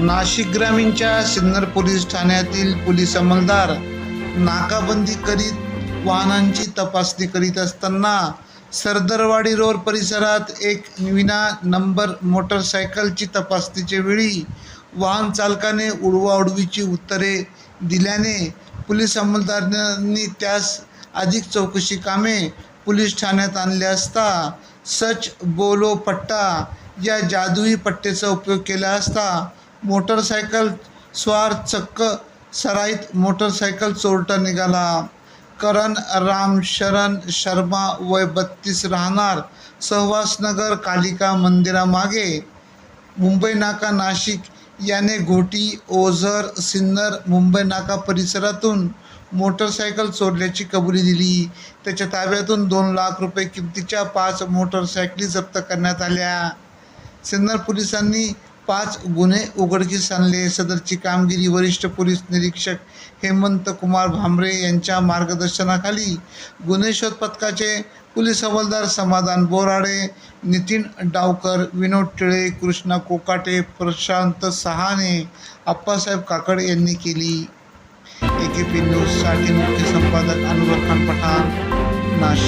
Nashik ग्रामीणच्या Sinnar police ठाण्यातील police अंमलदार नाकाबंदी करीत वाहनांची तपासणी करीत असताना सरदरवाडी रोड परिसरात एक विना नंबर मोटरसायकलची तपासणीच्या वेळी वाहन चालकाने उडवाउडवीची उत्तरे दिल्याने पोलीस अंमलदारांनी त्यास अधिक चौकशी कामे पोलीस ठाण्यात आणले असता सच बोलो पट्टा या जादुई पट्ट्याचा उपयोग केला असता मोटरसायकल स्वार चक्क सराईत मोटरसायकल चोरटा निघाला। करण रामशरण शर्मा वय 32 राहणार सहवासनगर कालिका मंदिरामागे मुंबई नाका नाशिक याने घोटी ओझर सिन्नर मुंबई नाका परिसरातून मोटरसायकल चोरल्याची कबुली दिली। त्याच्या ताब्यातून 2 लाख रुपये किमतीच्या 5 मोटरसायकली जप्त करण्यात आल्या। सिन्नर पोलिसांनी 5 गुन्हे उघडकीस आणले। सदरची कामगिरी वरिष्ठ पोलीस निरीक्षक हेमंत कुमार भामरे यांच्या मार्गदर्शनाखाली गुन्हे शोध पथकाचे पोलीस हवालदार समाधान बोराडे, नितीन डावकर, विनोद टिळे, कृष्णा कोकाटे, प्रशांत सहाने, अप्पासाहेब काकड यांनी केली। AKP न्यूज साठी मुख्य संपादक अनवर खान पठाण, नाशिक।